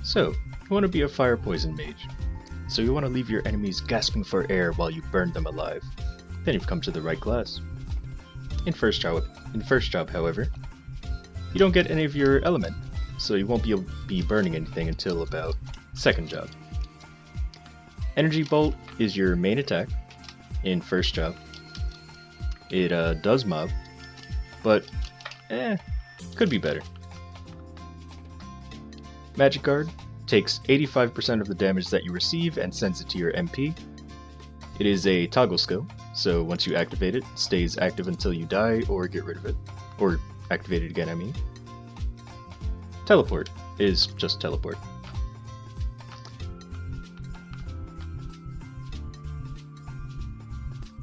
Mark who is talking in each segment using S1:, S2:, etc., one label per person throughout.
S1: So, you want to be a fire poison mage. So you want to leave your enemies gasping for air while you burn them alive. Then you've come to the right class. In first job, however, you don't get any of your element, so you won't be burning anything until about second job. Energy Bolt is your main attack in first job. It does mob, but could be better. Magic Guard takes 85% of the damage that you receive and sends it to your MP. It is a toggle skill, so once you activate it, it stays active until you die or get rid of it. Or activate it again, I mean. Teleport is just teleport.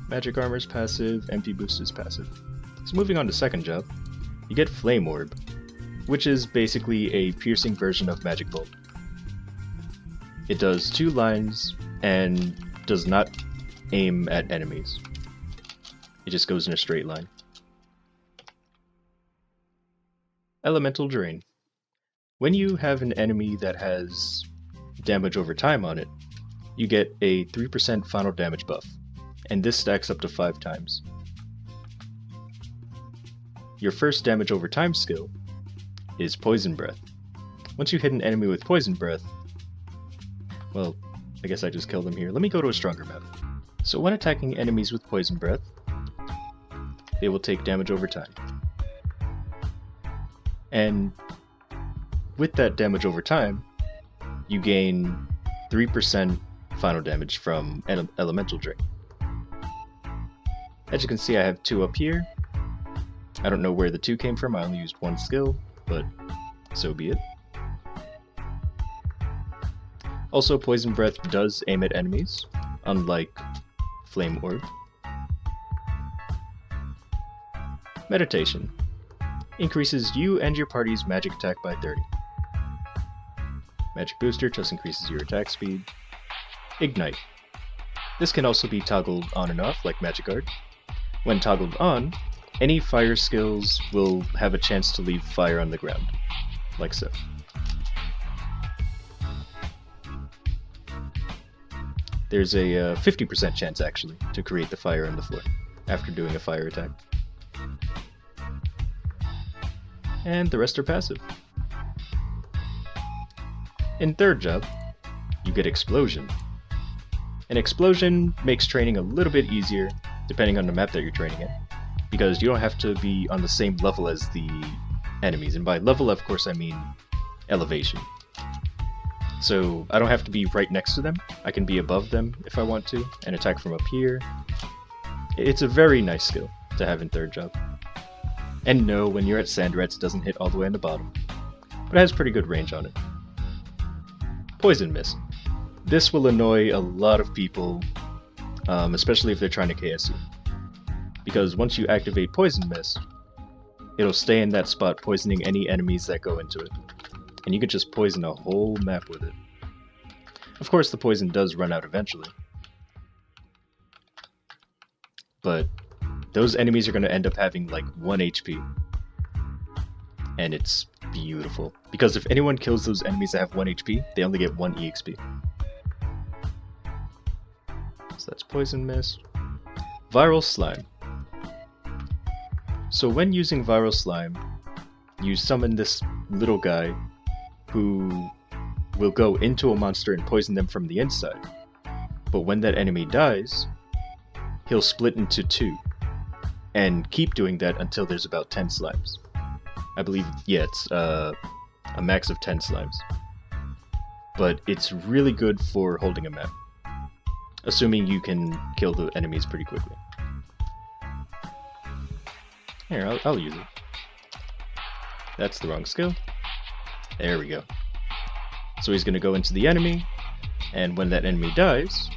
S1: Magic Armor's passive, MP Boost is passive. So moving on to second job, you get Flame Orb, which is basically a piercing version of Magic Bolt. It does 2 lines and does not aim at enemies. It just goes in a straight line. Elemental Drain. When you have an enemy that has damage over time on it, you get a 3% final damage buff, and this stacks up to 5 times. Your first damage over time skill is Poison Breath. Once you hit an enemy with Poison Breath, well, I guess I just killed them here. Let me go to a stronger map. So when attacking enemies with Poison Breath, they will take damage over time. And with that damage over time, you gain 3% final damage from Elemental Drain. As you can see, I have 2 up here. I don't know where the 2 came from, I only used 1 skill, but so be it. Also, Poison Breath does aim at enemies, unlike Flame Orb. Meditation. Increases you and your party's magic attack by 30. Magic Booster just increases your attack speed. Ignite. This can also be toggled on and off like Magic Guard. When toggled on, any fire skills will have a chance to leave fire on the ground, like so. There's a 50% chance actually to create the fire on the floor after doing a fire attack. And the rest are passive. In third job, you get Explosion. An explosion makes training a little bit easier depending on the map that you're training in, because you don't have to be on the same level as the enemies, and by level of course I mean elevation. So I don't have to be right next to them, I can be above them if I want to, and attack from up here. It's a very nice skill to have in third job. And no, when you're at Sand Rats, it doesn't hit all the way on the bottom, but it has pretty good range on it. Poison Mist. This will annoy a lot of people, especially if they're trying to KS you. Because once you activate Poison Mist, it'll stay in that spot poisoning any enemies that go into it. And you can just poison a whole map with it. Of course the poison does run out eventually. But those enemies are going to end up having like 1 HP. And it's beautiful. Because if anyone kills those enemies that have 1 HP, they only get 1 EXP. So that's Poison Mist. Viral Slime. So when using Viral Slime, you summon this little guy who will go into a monster and poison them from the inside. But when that enemy dies, he'll split into 2. And keep doing that until there's about 10 slimes. I believe, yeah, it's a max of 10 slimes. But it's really good for holding a map, assuming you can kill the enemies pretty quickly. Here, I'll use it. That's the wrong skill. There we go. So he's going to go into the enemy, and when that enemy dies,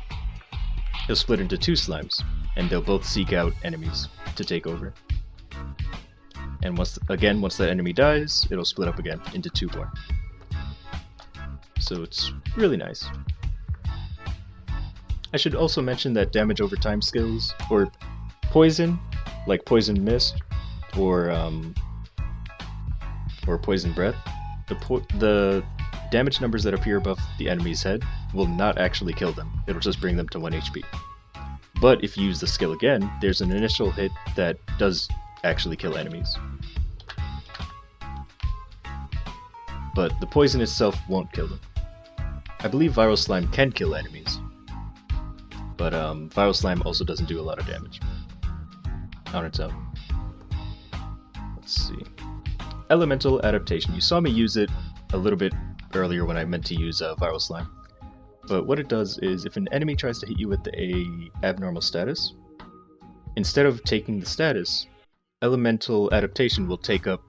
S1: he'll split into 2 slimes, and they'll both seek out enemies to take over. And once that enemy dies, it'll split up again into 2 more. So it's really nice. I should also mention that damage over time skills, or poison, like Poison Mist, or Poison Breath, the damage numbers that appear above the enemy's head will not actually kill them, it'll just bring them to 1 HP. But if you use the skill again, there's an initial hit that does actually kill enemies. But the poison itself won't kill them. I believe Viral Slime can kill enemies, but Viral Slime also doesn't do a lot of damage on its own. Let's see. Elemental Adaptation. You saw me use it a little bit earlier when I meant to use Viral Slime. But what it does is, if an enemy tries to hit you with a abnormal status, instead of taking the status, Elemental Adaptation will take up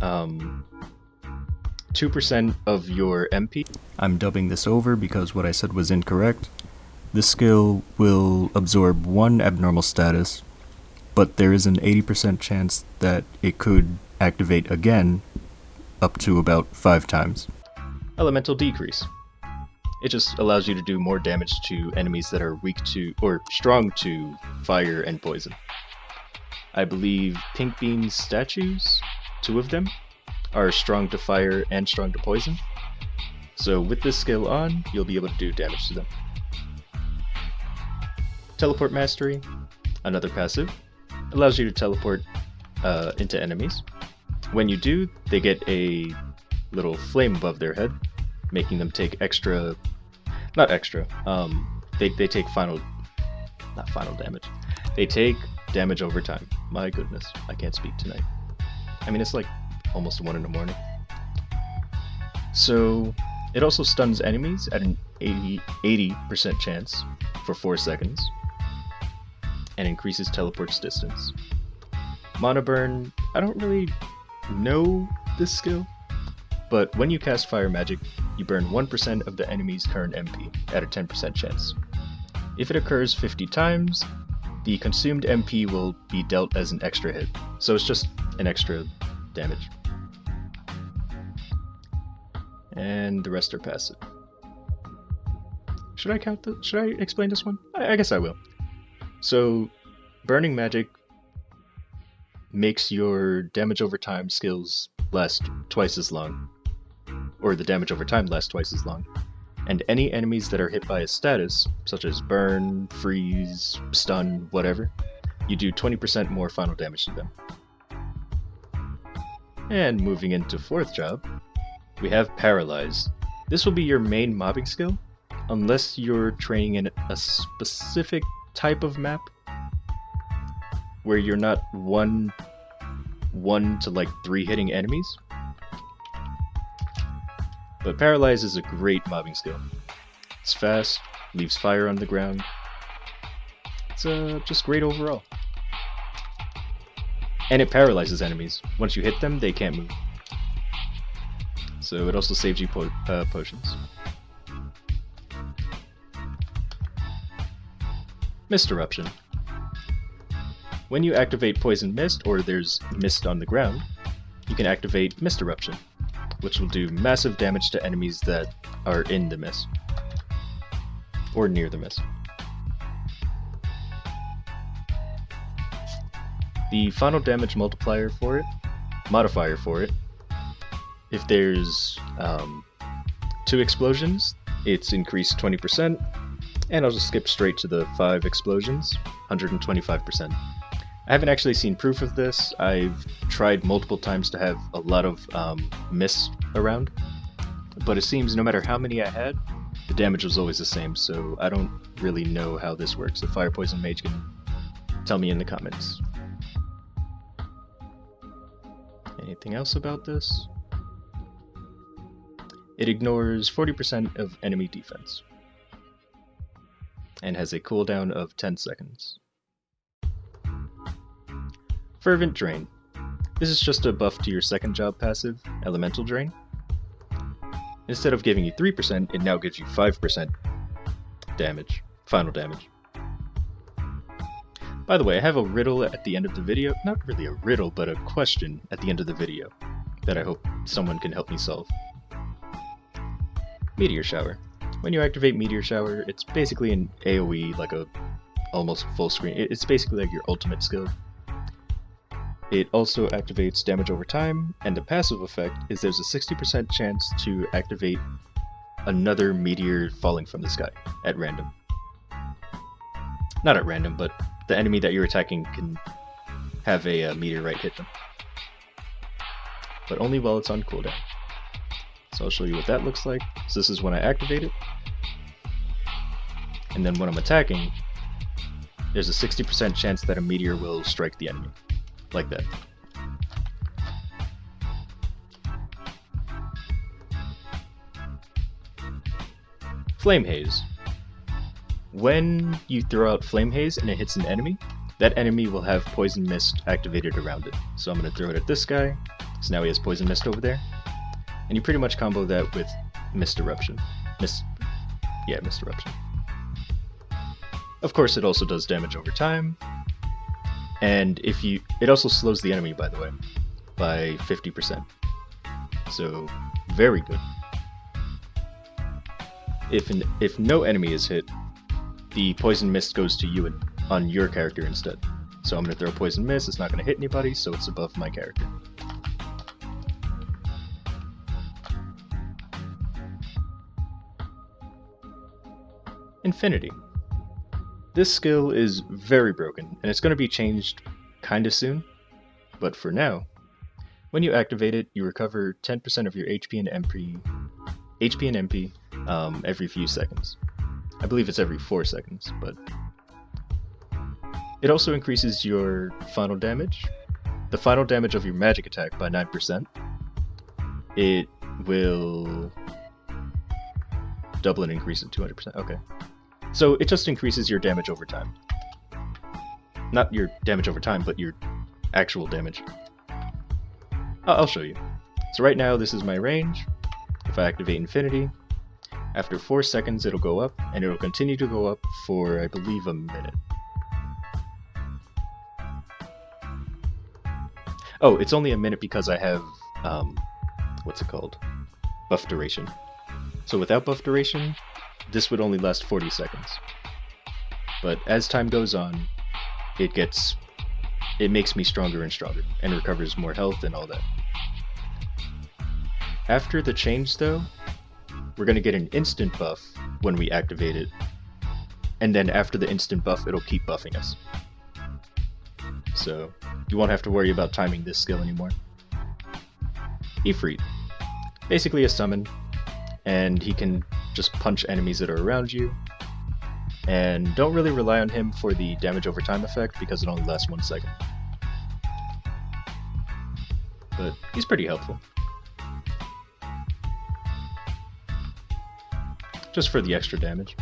S1: 2% of your MP. I'm dubbing this over because what I said was incorrect. This skill will absorb 1 abnormal status, but there is an 80% chance that it could activate again up to about 5 times. Elemental Decrease. It just allows you to do more damage to enemies that are weak to, or strong to, fire and poison. I believe Pink Bean's statues, 2 of them, are strong to fire and strong to poison. So with this skill on, you'll be able to do damage to them. Teleport Mastery, another passive, allows you to teleport into enemies. When you do, they get a little flame above their head, making them take extra, not extra, they take not final damage. They take damage over time. My goodness, I can't speak tonight. I mean, it's like almost 1 in the morning. So, it also stuns enemies at an 80% chance for 4 seconds, and increases teleport's distance. Mana Burn, I don't really know this skill, but when you cast Fire Magic, you burn 1% of the enemy's current MP at a 10% chance. If it occurs 50 times, the consumed MP will be dealt as an extra hit, so it's just an extra damage. And the rest are passive. Should I explain this one? I guess I will. So, Burning Magic makes your damage over time skills last twice as long, or the damage over time lasts twice as long, and any enemies that are hit by a status, such as burn, freeze, stun, whatever, you do 20% more final damage to them. And moving into 4th job, we have Paralyze. This will be your main mobbing skill, unless you're training in a specific type of map, where you're not 1 to like 3 hitting enemies. But Paralyze is a great mobbing skill. It's fast, leaves fire on the ground. It's just great overall. And it paralyzes enemies. Once you hit them, they can't move. So it also saves you potions. Mist Eruption. When you activate Poison Mist, or there's mist on the ground, you can activate Mist Eruption, which will do massive damage to enemies that are in the mist, or near the mist. The final damage modifier for it, if there's 2 explosions, it's increased 20%, and I'll just skip straight to the 5 explosions, 125%. I haven't actually seen proof of this. I've tried multiple times to have a lot of mist around, but it seems no matter how many I had, the damage was always the same, so I don't really know how this works. The Fire Poison Mage can tell me in the comments. Anything else about this? It ignores 40% of enemy defense, and has a cooldown of 10 seconds. Fervent Drain. This is just a buff to your 2nd job passive, Elemental Drain. Instead of giving you 3%, it now gives you 5% damage, final damage. By the way, I have a riddle at the end of the video, not really a riddle, but a question at the end of the video that I hope someone can help me solve. Meteor Shower. When you activate Meteor Shower, it's basically an AoE, like a almost full screen. It's basically like your ultimate skill. It also activates damage over time, and the passive effect is there's a 60% chance to activate another meteor falling from the sky at random. Not at random, but the enemy that you're attacking can have a meteorite hit them. But only while it's on cooldown. So I'll show you what that looks like. So this is when I activate it. And then when I'm attacking, there's a 60% chance that a meteor will strike the enemy. Like that. Flame Haze. When you throw out Flame Haze and it hits an enemy, that enemy will have Poison Mist activated around it. So I'm going to throw it at this guy, so now he has Poison Mist over there. And you pretty much combo that with Mist Eruption. Mist Eruption. Of course, it also does damage over time. And it also slows the enemy, by the way, by 50%. So, very good. If no enemy is hit, the Poison Mist goes to you on your character instead. So I'm going to throw Poison Mist, it's not going to hit anybody, so it's above my character. Infinity. This skill is very broken, and it's going to be changed kinda soon, but for now, when you activate it, you recover 10% of your HP and MP every few seconds. I believe it's every 4 seconds, but it also increases your final damage, the final damage of your magic attack by 9%. It will double and increase it 200%. Okay. So it just increases your damage over time. Not your damage over time, but your actual damage. I'll show you. So right now this is my range. If I activate Infinity, after 4 seconds it'll go up, and it'll continue to go up for, I believe, a minute. Oh, it's only a minute because I have, what's it called? Buff duration. So without buff duration, this would only last 40 seconds. But as time goes on, it makes me stronger and stronger, and recovers more health and all that. After the change though, we're going to get an instant buff when we activate it, and then after the instant buff it'll keep buffing us. So you won't have to worry about timing this skill anymore. Ifrit. Basically a summon, and he can just punch enemies that are around you, and don't really rely on him for the damage over time effect because it only lasts 1 second. But he's pretty helpful. Just for the extra damage.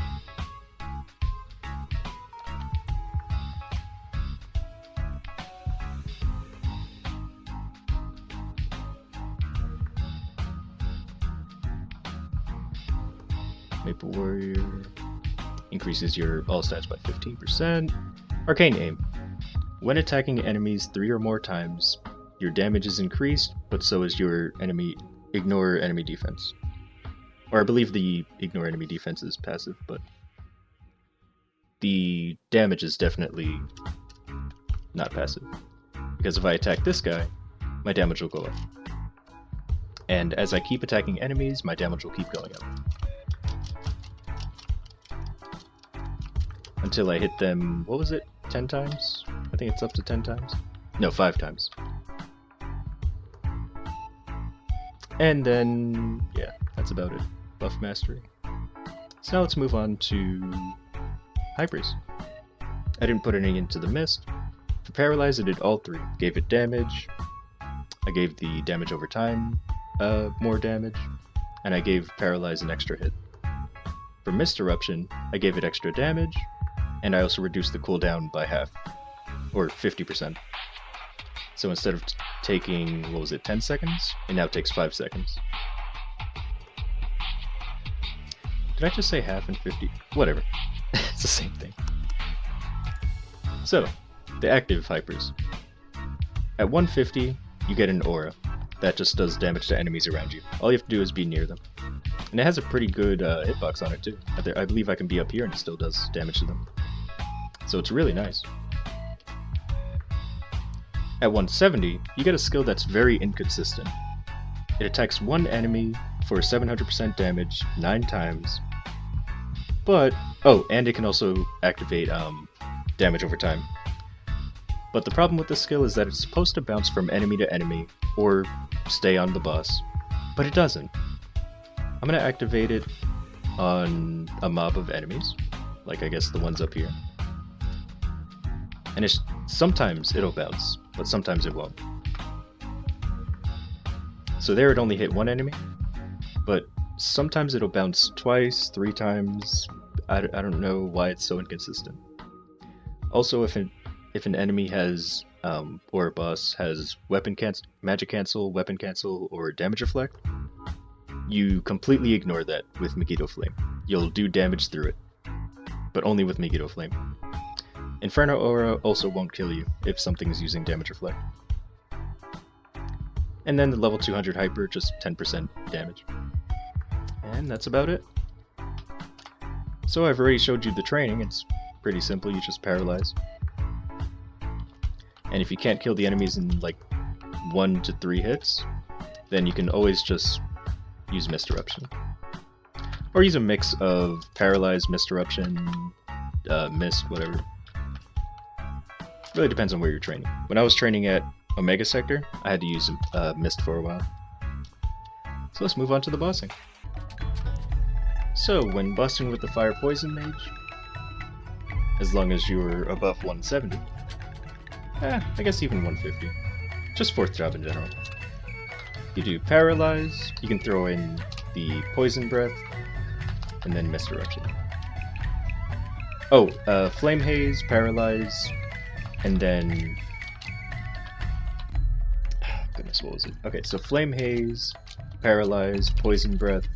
S1: Maple Warrior increases your all stats by 15%. Arcane Aim. When attacking enemies 3 or more times, your damage is increased, but so is your ignore enemy defense. Or I believe the ignore enemy defense is passive, but the damage is definitely not passive. Because if I attack this guy, my damage will go up. And as I keep attacking enemies, my damage will keep going up. Until I hit them, what was it, 10 times? I think it's up to 10 times. No, 5 times. And then, yeah, that's about it. Buff Mastery. So now let's move on to Hypers. I didn't put any into the Mist. For Paralyze, I did all 3. Gave it damage, I gave the damage over time more damage, and I gave Paralyze an extra hit. For Mist Eruption, I gave it extra damage, and I also reduced the cooldown by half, or 50%. So instead of taking, 10 seconds? It now takes 5 seconds. Did I just say half and 50? Whatever. It's the same thing. So, the active Hypers. At 150, you get an aura. That just does damage to enemies around you. All you have to do is be near them. And it has a pretty good hitbox on it too. I believe I can be up here and it still does damage to them. So it's really nice. At 170, you get a skill that's very inconsistent. It attacks one enemy for 700% damage 9 times, but, and it can also activate damage over time. But the problem with this skill is that it's supposed to bounce from enemy to enemy, or stay on the boss, but it doesn't. I'm gonna activate it on a mob of enemies, like I guess the ones up here. And sometimes it'll bounce, but sometimes it won't. So there it only hit one enemy, but sometimes it'll bounce twice, 3 times. I don't know why it's so inconsistent. Also, if an enemy has, or a boss has weapon cancel, magic cancel, weapon cancel, or damage reflect, you completely ignore that with Megiddo Flame. You'll do damage through it, but only with Megiddo Flame. Inferno Aura also won't kill you if something is using damage reflect. And then the level 200 Hyper, just 10% damage. And that's about it. So I've already showed you the training. It's pretty simple, you just paralyze. And if you can't kill the enemies in like 1 to 3 hits, then you can always just use Mist Eruption. Or use a mix of Paralyze, Mist Eruption, Mist, whatever. Really depends on where you're training. When I was training at Omega Sector, I had to use Mist for a while. So let's move on to the bossing. So, when bossing with the Fire Poison Mage, as long as you're above 170, I guess even 150, just 4th job in general. You do Paralyze, you can throw in the Poison Breath, and then Mist Eruption. Flame Haze, Paralyze, and then... goodness, what was it? Okay, so Flame Haze, Paralyze, Poison Breath,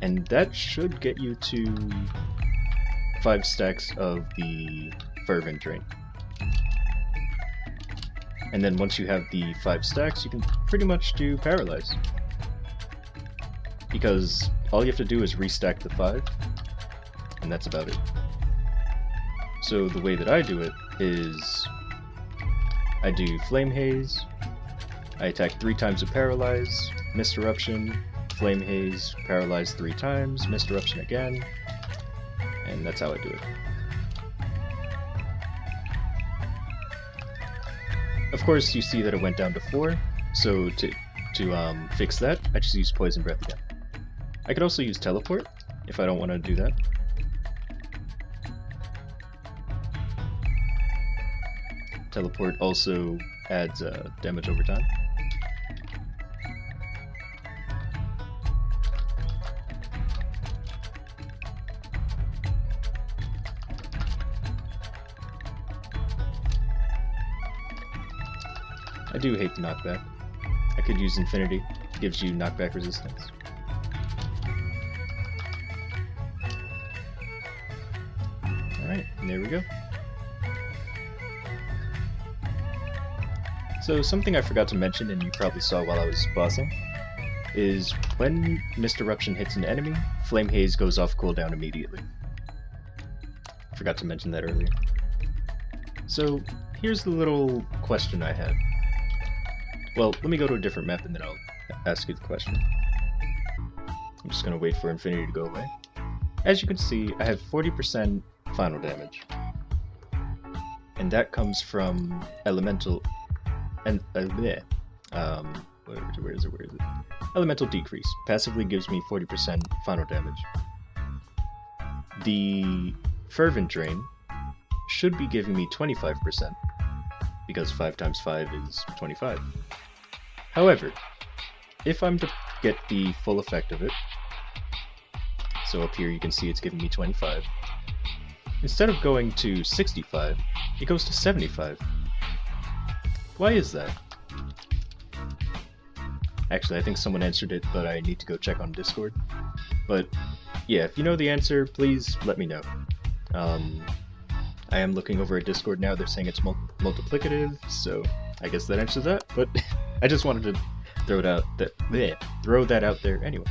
S1: and that should get you to 5 stacks of the Fervent Drain. And then once you have the 5 stacks, you can pretty much do Paralyze. Because all you have to do is restack the 5, and that's about it. So the way that I do it is I do Flame Haze, I attack 3 times with Paralyze, Mist Eruption, Flame Haze, Paralyze 3 times, Mist Eruption again, and that's how I do it. Of course, you see that it went down to 4, so to fix that, I just use Poison Breath again. I could also use Teleport, if I don't want to do that. Teleport also adds damage over time. I do hate the knockback. I could use Infinity, it gives you knockback resistance. Alright, and there we go. So something I forgot to mention, and you probably saw while I was bossing, is when Mist Eruption hits an enemy, Flame Haze goes off cooldown immediately. Forgot to mention that earlier. So here's the little question I had. Well, let me go to a different map and then I'll ask you the question. I'm just going to wait for Infinity to go away. As you can see, I have 40% final damage. And that comes from Elemental... where is it? Elemental Decrease. Passively gives me 40% final damage. The Fervent Drain should be giving me 25%, because 5 times 5 is 25. However, if I'm to get the full effect of it, so up here you can see it's giving me 25, instead of going to 65, it goes to 75. Why is that? Actually, I think someone answered it, but I need to go check on Discord. But yeah, if you know the answer, please let me know. I am looking over at Discord now, they're saying it's multiplicative, so I guess that answers that, but I just wanted to throw that out there anyway.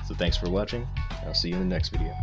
S1: So thanks for watching, I'll see you in the next video.